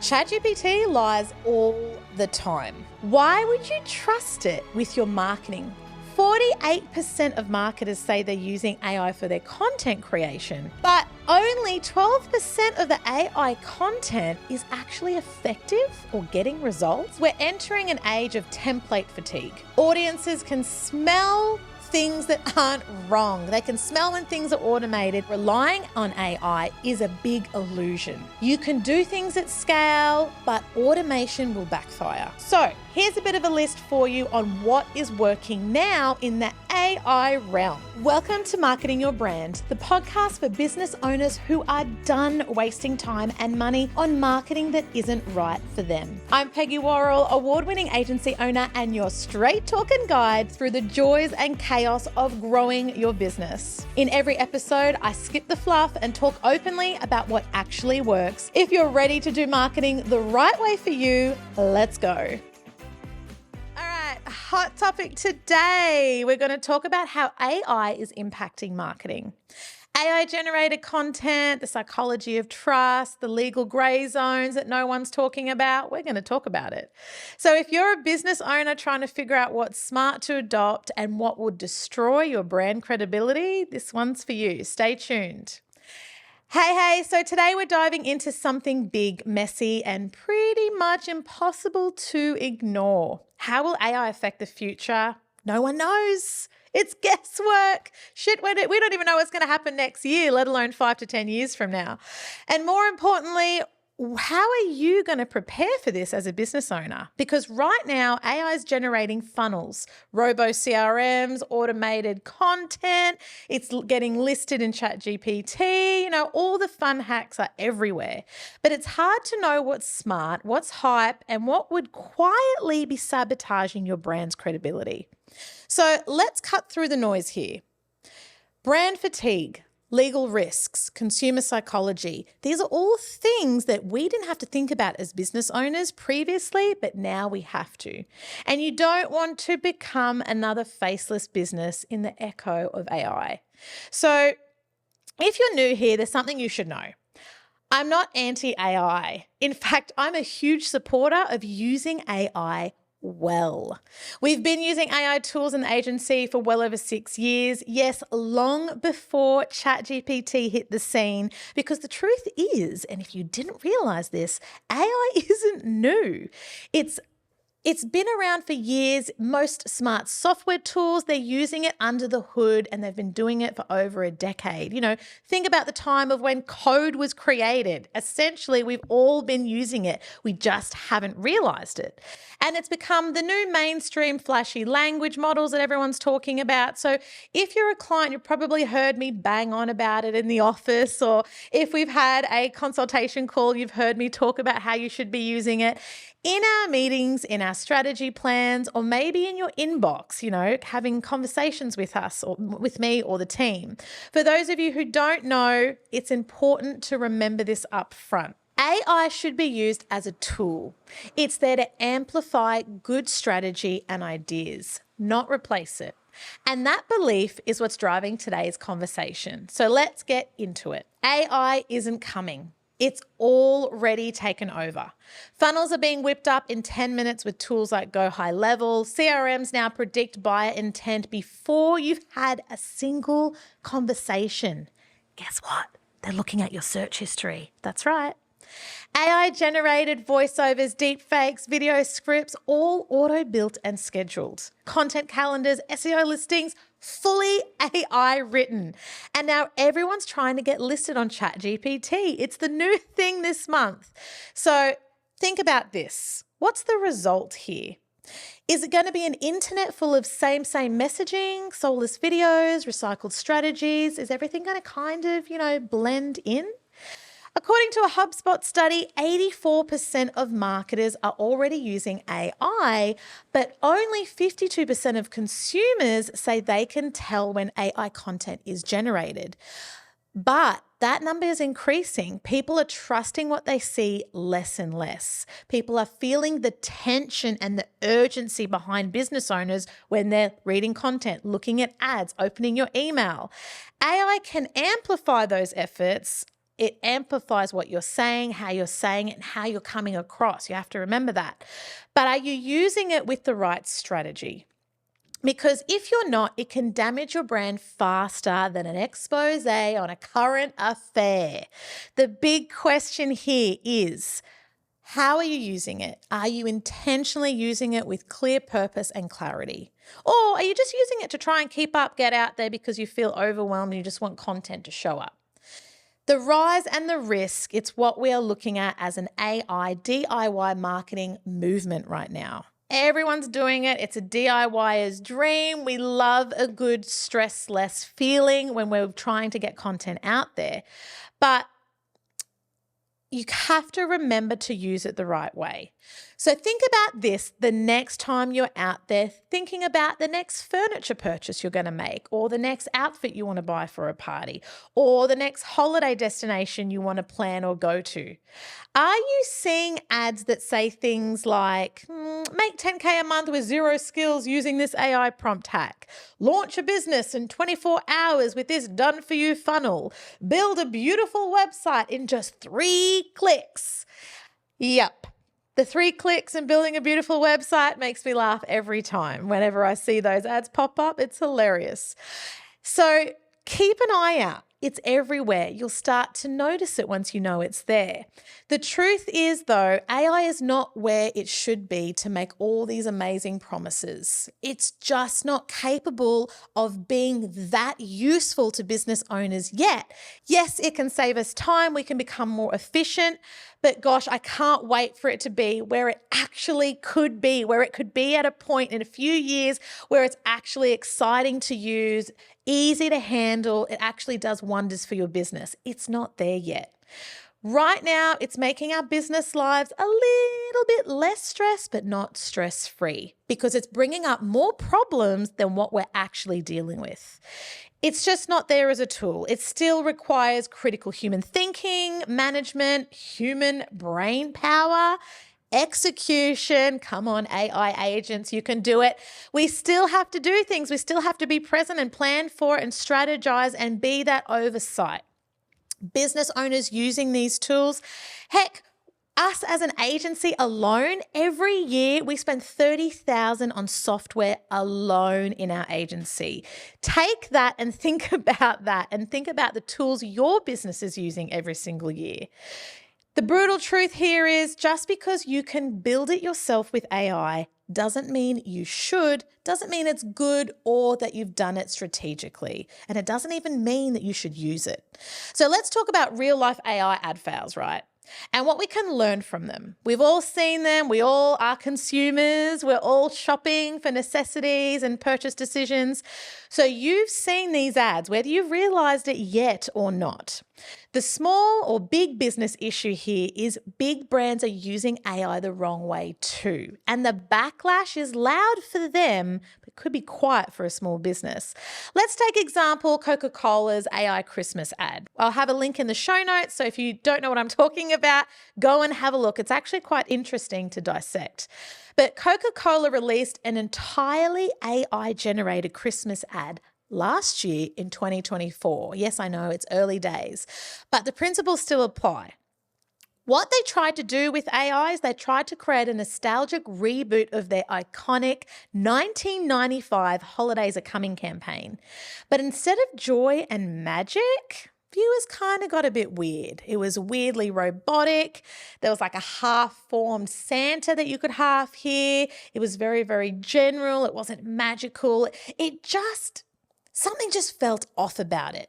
ChatGPT lies all the time. Why would you trust it with your marketing? 48% of marketers say they're using AI for their content creation, but only 12% of the AI content is actually effective or getting results. We're entering an age of template fatigue. Audiences can smell things that aren't wrong. They can smell when things are automated. Relying on AI is a big illusion. You can do things at scale, but automation will backfire. So here's a bit of a list for you on what is working now in the AI realm. Welcome to Marketing Your Brand, the podcast for business owners who are done wasting time and money on marketing that isn't right for them. I'm Peggy Worrell, award-winning agency owner and your straight talking guide through the joys and chaos of growing your business. In every episode, I skip the fluff and talk openly about what actually works. If you're ready to do marketing the right way for you, let's go. Hot topic today. We're going to talk about how AI is impacting marketing. AI generated content, the psychology of trust, the legal grey zones that no one's talking about. We're going to talk about it. So if you're a business owner trying to figure out what's smart to adopt and what would destroy your brand credibility, this one's for you. Stay tuned. Hey, so today we're diving into something big, messy, and pretty much impossible to ignore. How will AI affect the future? No one knows. It's guesswork. Shit, we don't even know what's going to happen next year, let alone 5 to 10 years from now. And more importantly, how are you going to prepare for this as a business owner? Because right now, AI is generating funnels, robo CRMs, automated content. It's getting listed in ChatGPT. All the fun hacks are everywhere. But it's hard to know what's smart, what's hype, and what would quietly be sabotaging your brand's credibility. So let's cut through the noise here. Brand fatigue, legal risks, consumer psychology. These are all things that we didn't have to think about as business owners previously, but now we have to. And you don't want to become another faceless business in the echo of AI. So if you're new here, there's something you should know. I'm not anti-AI. In fact, I'm a huge supporter of using AI well. We've been using AI tools in the agency for well over 6 years. Yes, long before ChatGPT hit the scene, because the truth is, and if you didn't realize this, AI isn't new. It's been around for years. Most smart software tools, they're using it under the hood and they've been doing it for over a decade. Think about the time of when code was created. Essentially, we've all been using it. We just haven't realized it. And it's become the new mainstream flashy language models that everyone's talking about. So if you're a client, you've probably heard me bang on about it in the office, or if we've had a consultation call, you've heard me talk about how you should be using it. In our meetings, in our strategy plans, or maybe in your inbox, having conversations with us or with me or the team. For those of you who don't know, it's important to remember this up front. AI should be used as a tool. It's there to amplify good strategy and ideas, not replace it. And that belief is what's driving today's conversation. So let's get into it. AI isn't coming. It's already taken over. Funnels are being whipped up in 10 minutes with tools like Go High Level. CRMs now predict buyer intent before you've had a single conversation. Guess what? They're looking at your search history. That's right. AI-generated voiceovers, deepfakes, video scripts, all auto-built and scheduled. Content calendars, SEO listings, fully AI written. And now everyone's trying to get listed on ChatGPT. It's the new thing this month. So think about this. What's the result here? Is it going to be an internet full of same messaging, soulless videos, recycled strategies? Is everything going to kind of, blend in? According to a HubSpot study, 84% of marketers are already using AI, but only 52% of consumers say they can tell when AI content is generated. But that number is increasing. People are trusting what they see less and less. People are feeling the tension and the urgency behind business owners when they're reading content, looking at ads, opening your email. AI can amplify those efforts It amplifies what you're saying, how you're saying it, and how you're coming across. You have to remember that. But are you using it with the right strategy? Because if you're not, it can damage your brand faster than an expose on a current affair. The big question here is, how are you using it? Are you intentionally using it with clear purpose and clarity? Or are you just using it to try and keep up, get out there because you feel overwhelmed and you just want content to show up? The rise and the risk, it's what we are looking at as an AI DIY marketing movement right now. Everyone's doing it. It's a DIYer's dream. We love a good stress-less feeling when we're trying to get content out there. But you have to remember to use it the right way. So think about this the next time you're out there thinking about the next furniture purchase you're going to make, or the next outfit you want to buy for a party, or the next holiday destination you want to plan or go to. Are you seeing ads that say things like, make 10K a month with 0 skills using this AI prompt hack, launch a business in 24 hours with this done-for-you funnel, build a beautiful website in just 3 clicks? Yep. The 3 clicks and building a beautiful website makes me laugh every time. Whenever I see those ads pop up, it's hilarious. So keep an eye out. It's everywhere. You'll start to notice it once you know it's there. The truth is, though, AI is not where it should be to make all these amazing promises. It's just not capable of being that useful to business owners yet. Yes, it can save us time. We can become more efficient. But gosh, I can't wait for it to be where it actually could be, where it could be at a point in a few years where it's actually exciting to use, easy to handle. It actually does wonders for your business. It's not there yet. Right now, it's making our business lives a little bit less stressed, but not stress-free, because it's bringing up more problems than what we're actually dealing with. It's just not there as a tool. It still requires critical human thinking, management, human brain power, execution. Come on, AI agents, you can do it. We still have to do things. We still have to be present and plan for and strategize and be that oversight. Business owners using these tools, heck, us as an agency alone, every year we spend $30,000 on software alone in our agency. Take that and think about that, and think about the tools your business is using every single year. The brutal truth here is, just because you can build it yourself with AI doesn't mean you should, doesn't mean it's good or that you've done it strategically. And it doesn't even mean that you should use it. So let's talk about real life AI ad fails, right? And what we can learn from them. We've all seen them. We all are consumers. We're all shopping for necessities and purchase decisions. So you've seen these ads, whether you've realized it yet or not. The small or big business issue here is big brands are using AI the wrong way too. And the backlash is loud for them, but could be quiet for a small business. Let's take example Coca-Cola's AI Christmas ad. I'll have a link in the show notes, so if you don't know what I'm talking about, go and have a look. It's actually quite interesting to dissect. But Coca-Cola released an entirely AI-generated Christmas ad last year in 2024. Yes, I know it's early days, but the principles still apply. What they tried to do with AI is they tried to create a nostalgic reboot of their iconic 1995 Holidays Are Coming campaign. But instead of joy and magic, viewers kind of got a bit weird. It was weirdly robotic. There was like a half-formed Santa that you could half hear. It was very, very general. It wasn't magical. Something just felt off about it.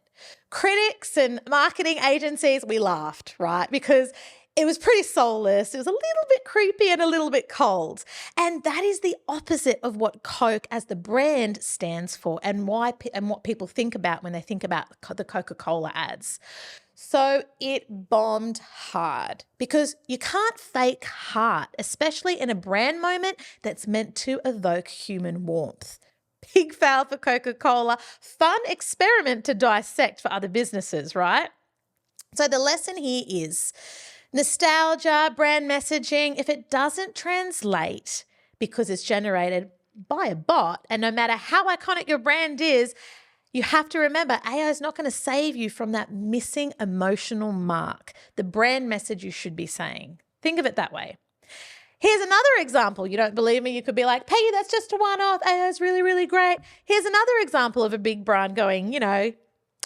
Critics and marketing agencies, we laughed, right? Because it was pretty soulless. It was a little bit creepy and a little bit cold. And that is the opposite of what Coke as the brand stands for, and what people think about when they think about the Coca-Cola ads. So it bombed hard, because you can't fake heart, especially in a brand moment that's meant to evoke human warmth. Big fail for Coca-Cola. Fun experiment to dissect for other businesses, right? So the lesson here is nostalgia, brand messaging, if it doesn't translate because it's generated by a bot, and no matter how iconic your brand is, You have to remember, AI is not going to save you from that missing emotional mark, the brand message you should be saying. Think of it that way. Here's another example. You don't believe me? You could be like, Peggy, that's just a one-off. AI is really, really great. Here's another example of a big brand going,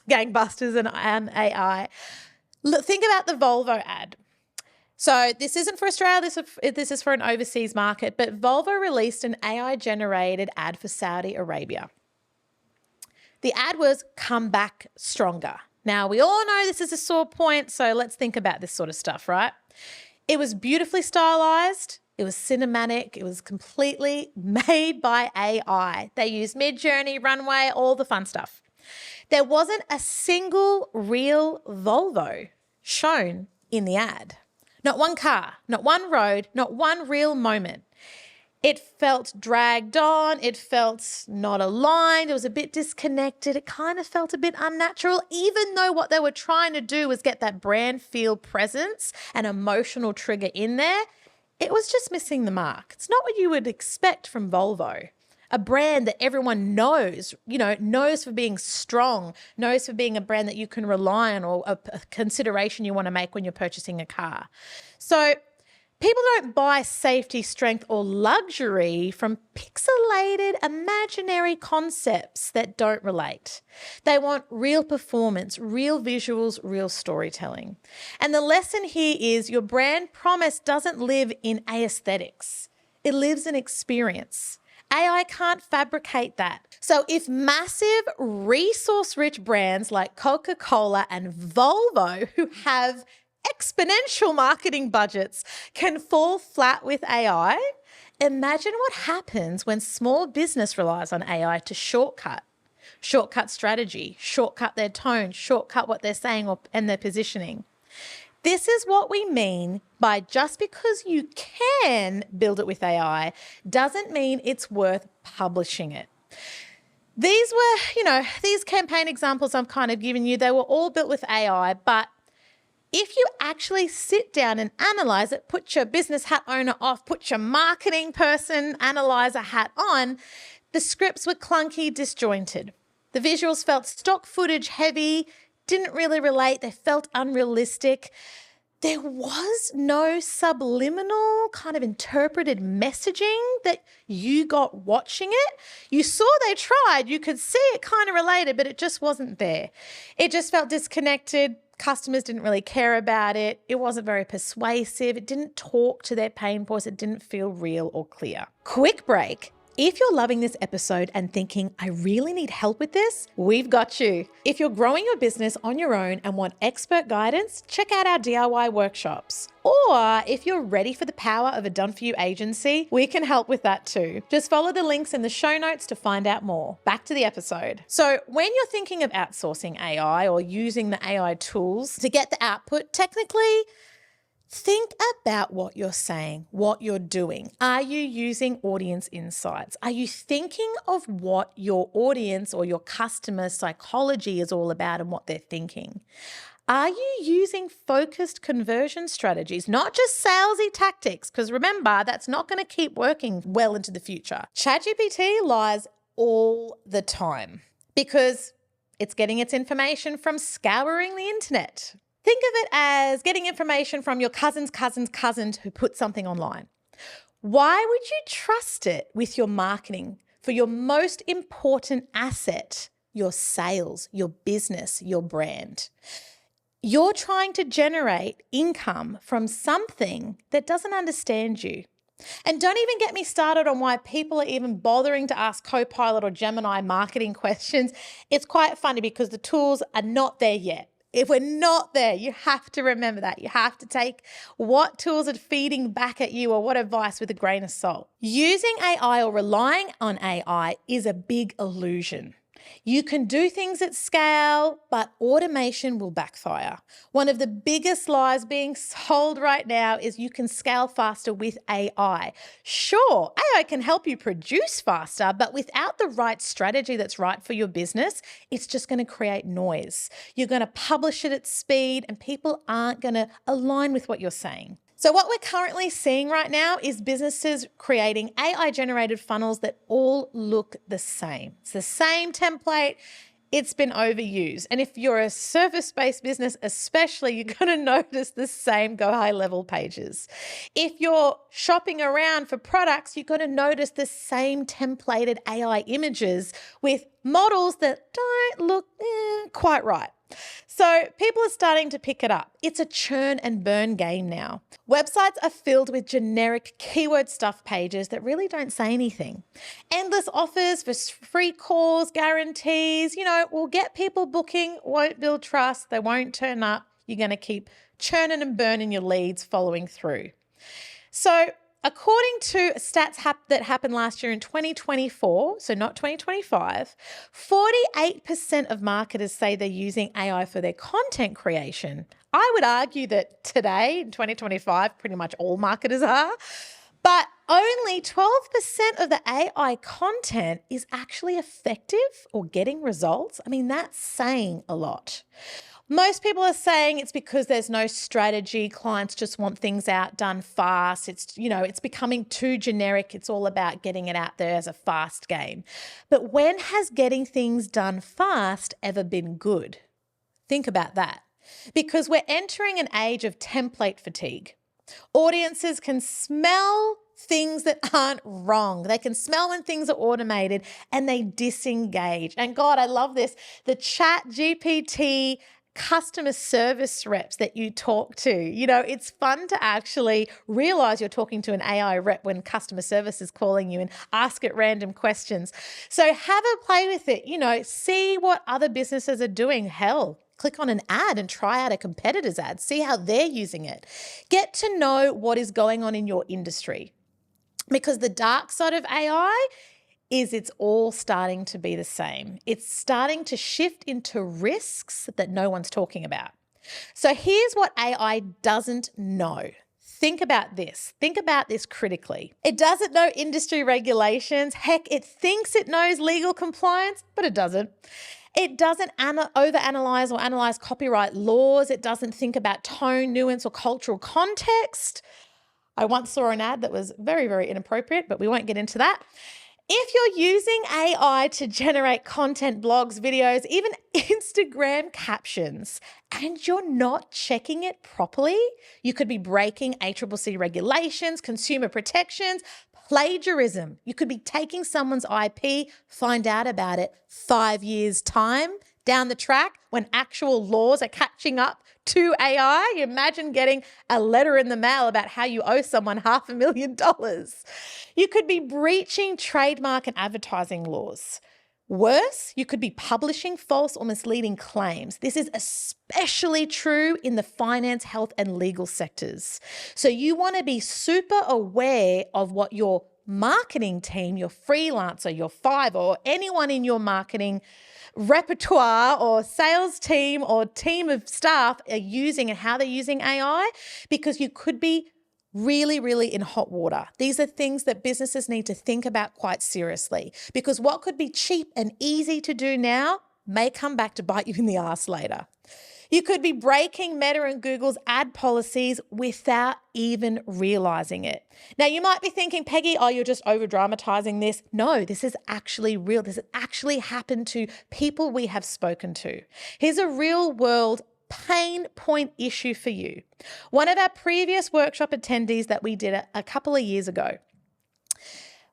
gangbusters and AI. Look, think about the Volvo ad. So this isn't for Australia, this is for an overseas market, but Volvo released an AI-generated ad for Saudi Arabia. The ad was "Come back stronger." Now, we all know this is a sore point, so let's think about this sort of stuff, right? It was beautifully stylized. It was cinematic. It was completely made by AI. They used Midjourney, Runway, all the fun stuff. There wasn't a single real Volvo shown in the ad. Not one car, not one road, not one real moment. It felt dragged on. It felt not aligned. It was a bit disconnected. It kind of felt a bit unnatural, even though what they were trying to do was get that brand feel presence and emotional trigger in there. It was just missing the mark. It's not what you would expect from Volvo, a brand that everyone knows, knows for being strong, knows for being a brand that you can rely on or a consideration you want to make when you're purchasing a car. So people don't buy safety, strength, or luxury from pixelated, imaginary concepts that don't relate. They want real performance, real visuals, real storytelling. And the lesson here is your brand promise doesn't live in aesthetics. It lives in experience. AI can't fabricate that. So if massive, resource-rich brands like Coca-Cola and Volvo, who have exponential marketing budgets, can fall flat with AI, imagine what happens when small business relies on AI to shortcut strategy, shortcut their tone, shortcut what they're saying and their positioning. This is what we mean by just because you can build it with AI doesn't mean it's worth publishing it. These were, these campaign examples I've kind of given you, they were all built with AI, but if you actually sit down and analyze it, put your business hat owner off, put your marketing person analyzer hat on, the scripts were clunky, disjointed. The visuals felt stock footage heavy, didn't really relate. They felt unrealistic. There was no subliminal kind of interpreted messaging that you got watching it. You saw they tried. You could see it kind of related, but it just wasn't there. It just felt disconnected. Customers didn't really care about it. It wasn't very persuasive. It didn't talk to their pain points. It didn't feel real or clear. Quick break. If you're loving this episode and thinking, I really need help with this, we've got you. If you're growing your business on your own and want expert guidance, check out our DIY workshops. Or if you're ready for the power of a done-for-you agency, we can help with that too. Just follow the links in the show notes to find out more. Back to the episode. So when you're thinking of outsourcing AI or using the AI tools to get the output, technically, think about what you're saying, what you're doing. Are you using audience insights? Are you thinking of what your audience or your customer psychology is all about and what they're thinking? Are you using focused conversion strategies, not just salesy tactics? Because remember, that's not going to keep working well into the future. ChatGPT lies all the time because it's getting its information from scouring the internet. Think of it as getting information from your cousin's cousin's cousin who put something online. Why would you trust it with your marketing for your most important asset, your sales, your business, your brand? You're trying to generate income from something that doesn't understand you. And don't even get me started on why people are even bothering to ask Copilot or Gemini marketing questions. It's quite funny because the tools are not there yet. If we're not there, you have to remember that. You have to take what tools are feeding back at you or what advice with a grain of salt. Using AI or relying on AI is a big illusion. You can do things at scale, but automation will backfire. One of the biggest lies being sold right now is you can scale faster with AI. Sure, AI can help you produce faster, but without the right strategy that's right for your business, it's just going to create noise. You're going to publish it at speed and people aren't going to align with what you're saying. So what we're currently seeing right now is businesses creating AI-generated funnels that all look the same. It's the same template. it's been overused. And if you're a service-based business especially, you're going to notice the same go high level pages. If you're shopping around for products, you're going to notice the same templated AI images with models that don't look quite right. So people are starting to pick it up. It's a churn and burn game now. Websites are filled with generic keyword stuff pages that really don't say anything. Endless offers for free calls, guarantees, will get people booking, won't build trust, they won't turn up. You're going to keep churning and burning your leads following through. So according to stats that happened last year in 2024, so not 2025, 48% of marketers say they're using AI for their content creation. I would argue that today, in 2025, pretty much all marketers are, but only 12% of the AI content is actually effective or getting results. I mean, that's saying a lot. Most people are saying it's because there's no strategy. Clients just want things done fast. It's becoming too generic. It's all about getting it out there as a fast game. But when has getting things done fast ever been good? Think about that. Because we're entering an age of template fatigue. Audiences can smell things that aren't wrong. They can smell when things are automated and they disengage. And God, I love this. The ChatGPT customer service reps that you talk to. It's fun to actually realize you're talking to an AI rep when customer service is calling you and ask it random questions. So have a play with it, see what other businesses are doing. Hell, click on an ad and try out a competitor's ad. See how they're using it. Get to know what is going on in your industry. Because the dark side of AI is it's all starting to be the same. It's starting to shift into risks that no one's talking about. So here's what AI doesn't know. Think about this. Think about this critically. It doesn't know industry regulations. Heck, it thinks it knows legal compliance, but it doesn't. It doesn't overanalyze or analyze copyright laws. It doesn't think about tone, nuance, or cultural context. I once saw an ad that was very, very inappropriate, but we won't get into that. If you're using AI to generate content, blogs, videos, even Instagram captions, and you're not checking it properly, you could be breaking ACCC regulations, consumer protections, plagiarism. You could be taking someone's IP, find out about it 5 years' time down the track when actual laws are catching up to AI. Imagine getting a letter in the mail about how you owe someone $500,000. You could be breaching trademark and advertising laws. Worse, you could be publishing false or misleading claims. This is especially true in the finance, health, and legal sectors. So you want to be super aware of what your marketing team, your freelancer, your Fiverr, or anyone in your marketing repertoire or sales team or team of staff are using and how they're using AI, because you could be really, really in hot water. These are things that businesses need to think about quite seriously, because what could be cheap and easy to do now may come back to bite you in the ass later. You could be breaking Meta and Google's ad policies without even realizing it. Now, you might be thinking, Peggy, you're just over-dramatizing this. No, this is actually real. This has actually happened to people we have spoken to. Here's a real-world pain point issue for you. One of our previous workshop attendees that we did a couple of years ago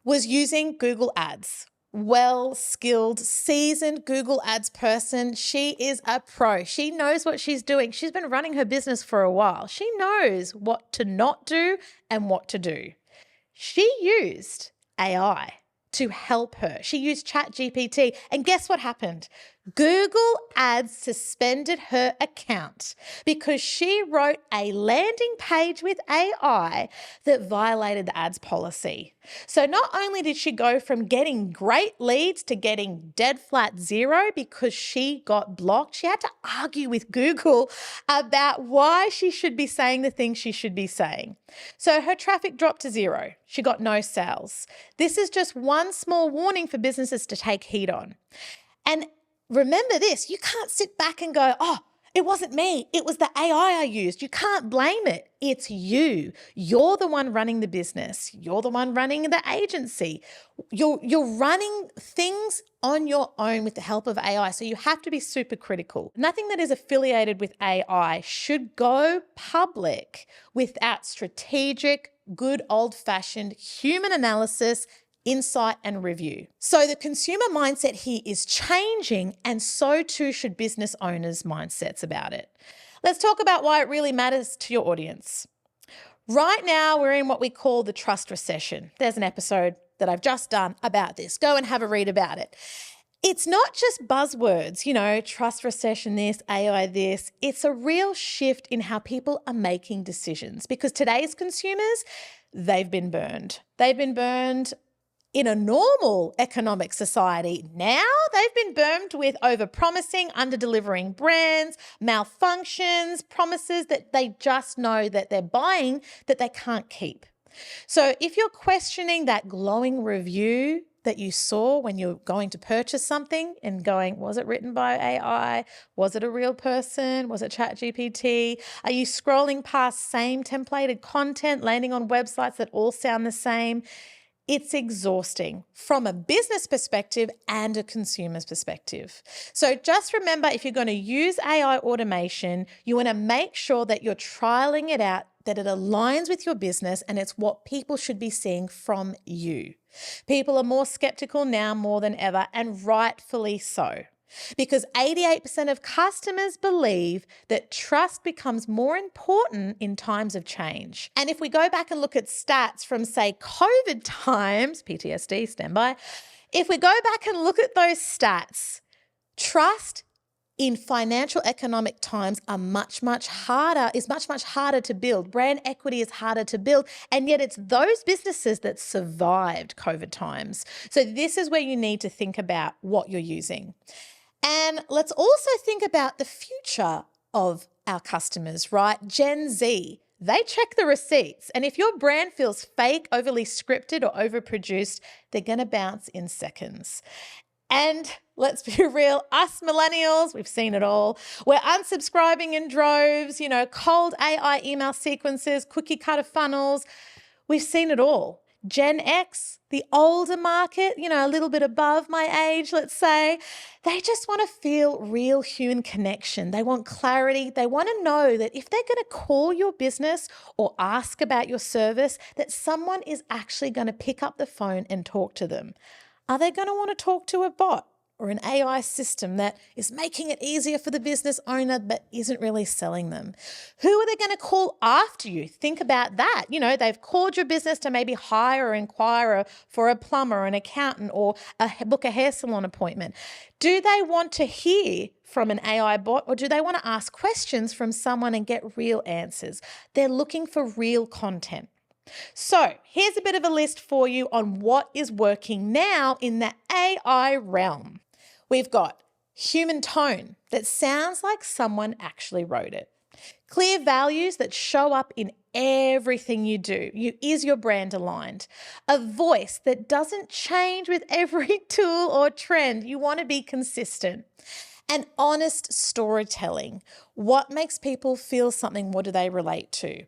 was using Google Ads. Well-skilled, seasoned Google Ads person. She is a pro. She knows what she's doing. She's been running her business for a while. She knows what to not do and what to do. She used AI to help her. She used ChatGPT, and guess what happened? Google Ads suspended her account because she wrote a landing page with AI that violated the ads policy. So not only did she go from getting great leads to getting dead flat zero because she got blocked, she had to argue with Google about why she should be saying the things she should be saying. So her traffic dropped to zero. She got no sales. This is just one small warning for businesses to take heed on. And remember this, you can't sit back and go, It wasn't me. It was the AI I used. You can't blame it. It's you. You're the one running the business. You're the one running the agency. You're running things on your own with the help of AI. So you have to be super critical. Nothing that is affiliated with AI should go public without strategic, good old-fashioned human analysis, insight and review. So the consumer mindset here is changing, and so too should business owners' mindsets about it. Let's talk about why it really matters to your audience. Right now, we're in what we call the trust recession. There's an episode that I've just done about this. Go and have a read about it. It's not just buzzwords, trust recession this, AI this. It's a real shift in how people are making decisions, because today's consumers, they've been burned. They've been burned in a normal economic society. Now they've been burned with over-promising, under-delivering brands, malfunctions, promises that they just know that they're buying that they can't keep. So if you're questioning that glowing review that you saw when you're going to purchase something and going, was it written by AI? Was it a real person? Was it ChatGPT? Are you scrolling past same templated content, landing on websites that all sound the same? It's exhausting from a business perspective and a consumer's perspective. So just remember, if you're going to use AI automation, you want to make sure that you're trialing it out, that it aligns with your business, and it's what people should be seeing from you. People are more skeptical now more than ever, and rightfully so. Because 88% of customers believe that trust becomes more important in times of change. And if we go back and look at stats from, say, COVID times, PTSD, stand by, if we go back and look at those stats, trust in financial economic times is much, much harder to build. Brand equity is harder to build, and yet it's those businesses that survived COVID times. So this is where you need to think about what you're using. And let's also think about the future of our customers, right? Gen Z, they check the receipts. And if your brand feels fake, overly scripted, or overproduced, they're going to bounce in seconds. And let's be real, us millennials, we've seen it all. We're unsubscribing in droves, cold AI email sequences, cookie cutter funnels. We've seen it all. Gen X, the older market, a little bit above my age, let's say, they just want to feel real human connection. They want clarity. They want to know that if they're going to call your business or ask about your service, that someone is actually going to pick up the phone and talk to them. Are they going to want to talk to a bot or an AI system that is making it easier for the business owner but isn't really selling them? Who are they going to call after you? Think about that. They've called your business to maybe hire or inquire for a plumber, an accountant, or book a hair salon appointment. Do they want to hear from an AI bot, or do they want to ask questions from someone and get real answers? They're looking for real content. So here's a bit of a list for you on what is working now in the AI realm. We've got human tone that sounds like someone actually wrote it. Clear values that show up in everything you do. Is your brand aligned? A voice that doesn't change with every tool or trend. You want to be consistent. And honest storytelling. What makes people feel something? What do they relate to?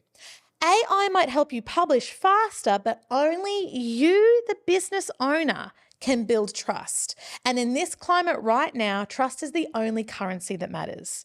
AI might help you publish faster, but only you, the business owner, can build trust. And in this climate right now, trust is the only currency that matters.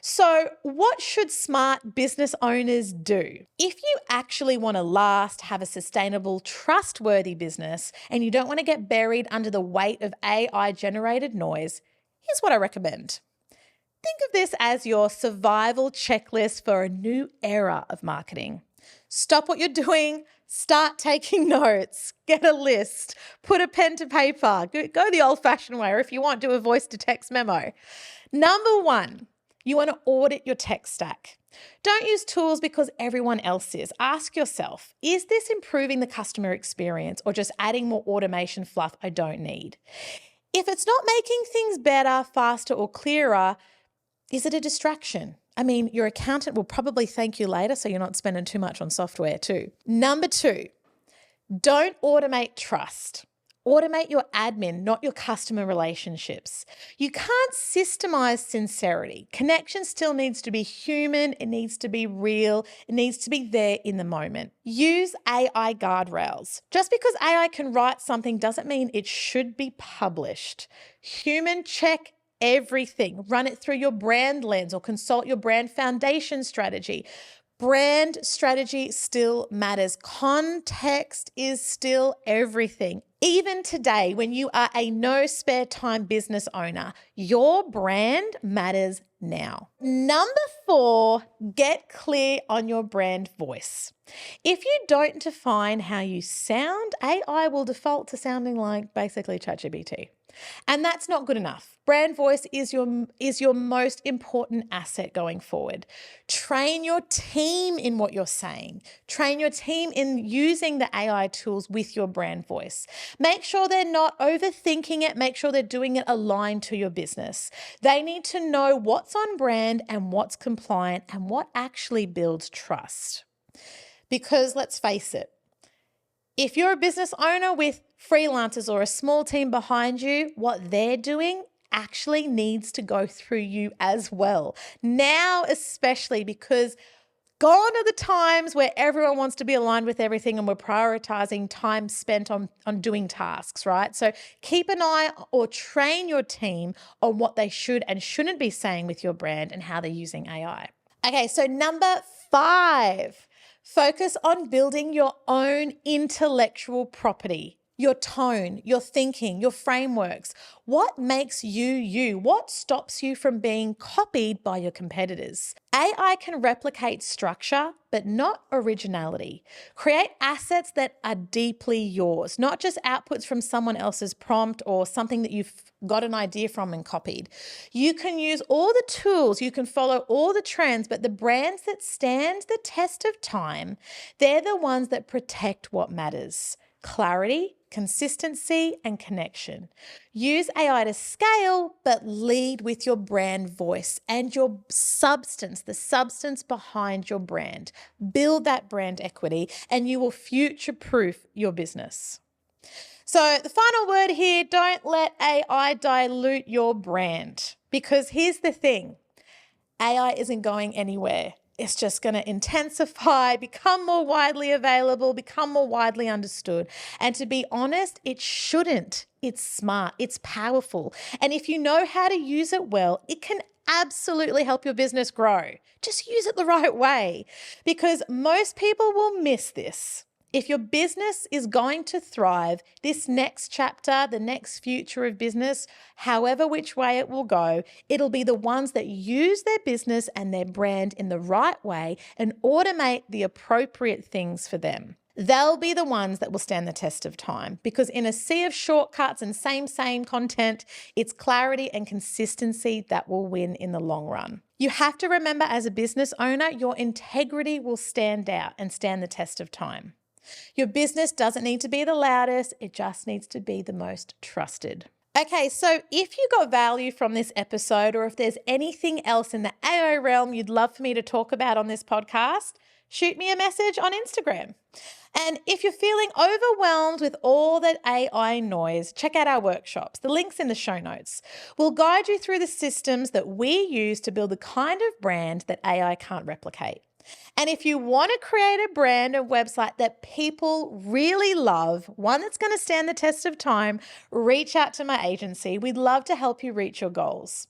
So what should smart business owners do? If you actually want to last, have a sustainable, trustworthy business, and you don't want to get buried under the weight of AI-generated noise, here's what I recommend. Think of this as your survival checklist for a new era of marketing. Stop what you're doing, start taking notes, get a list, put a pen to paper, go the old-fashioned way, or if you want, do a voice-to-text memo. Number one, you want to audit your tech stack. Don't use tools because everyone else is. Ask yourself, is this improving the customer experience or just adding more automation fluff I don't need? If it's not making things better, faster, or clearer, is it a distraction? Your accountant will probably thank you later, so you're not spending too much on software too. Number two, don't automate trust. Automate your admin, not your customer relationships. You can't systemize sincerity. Connection still needs to be human. It needs to be real. It needs to be there in the moment. Use AI guardrails. Just because AI can write something doesn't mean it should be published. Human check everything. Run it through your brand lens or consult your brand foundation strategy. Brand strategy still matters. Context is still everything. Even today, when you are a no spare time business owner, your brand matters now. Number 4, get clear on your brand voice. If you don't define how you sound, AI will default to sounding like basically ChatGPT. And that's not good enough. Brand voice is your most important asset going forward. Train your team in what you're saying. Train your team in using the AI tools with your brand voice. Make sure they're not overthinking it. Make sure they're doing it aligned to your business. They need to know what's on brand and what's compliant and what actually builds trust. Because let's face it, if you're a business owner with freelancers or a small team behind you, what they're doing actually needs to go through you as well. Now, especially because gone are the times where everyone wants to be aligned with everything and we're prioritizing time spent on doing tasks, right? So keep an eye or train your team on what they should and shouldn't be saying with your brand and how they're using AI. Okay, so number 5. Focus on building your own intellectual property, your tone, your thinking, your frameworks. What makes you you? What stops you from being copied by your competitors? AI can replicate structure, but not originality. Create assets that are deeply yours, not just outputs from someone else's prompt or something that you've got an idea from and copied. You can use all the tools, you can follow all the trends, but the brands that stand the test of time, they're the ones that protect what matters. Clarity, consistency, and connection. Use AI to scale, but lead with your brand voice and your substance, the substance behind your brand. Build that brand equity and you will future-proof your business. So the final word here, don't let AI dilute your brand. Because here's the thing, AI isn't going anywhere. It's just going to intensify, become more widely available, become more widely understood. And to be honest, it shouldn't. It's smart, it's powerful. And if you know how to use it well, it can absolutely help your business grow. Just use it the right way, because most people will miss this. If your business is going to thrive, this next chapter, the next future of business, however which way it will go, it'll be the ones that use their business and their brand in the right way and automate the appropriate things for them. They'll be the ones that will stand the test of time, because in a sea of shortcuts and same content, it's clarity and consistency that will win in the long run. You have to remember, as a business owner, your integrity will stand out and stand the test of time. Your business doesn't need to be the loudest, it just needs to be the most trusted. Okay, so if you got value from this episode, or if there's anything else in the AI realm you'd love for me to talk about on this podcast, shoot me a message on Instagram. And if you're feeling overwhelmed with all that AI noise, check out our workshops. The link's in the show notes. We'll guide you through the systems that we use to build the kind of brand that AI can't replicate. And if you want to create a brand and website that people really love, one that's going to stand the test of time, reach out to my agency. We'd love to help you reach your goals.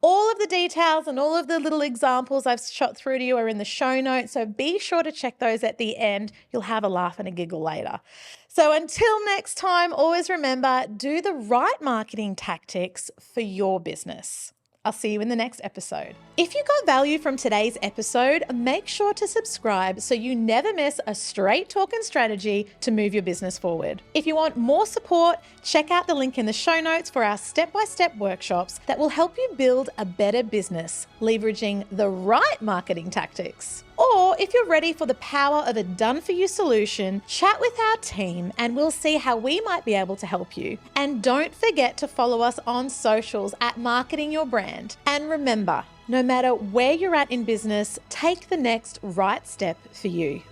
All of the details and all of the little examples I've shot through to you are in the show notes, so be sure to check those at the end. You'll have a laugh and a giggle later. So until next time, always remember, do the right marketing tactics for your business. I'll see you in the next episode. If you got value from today's episode, make sure to subscribe so you never miss a straight talking strategy to move your business forward. If you want more support, check out the link in the show notes for our step-by-step workshops that will help you build a better business, leveraging the right marketing tactics. Or if you're ready for the power of a done-for-you solution, chat with our team and we'll see how we might be able to help you. And don't forget to follow us on socials at Marketing Your Brand. And remember, no matter where you're at in business, take the next right step for you.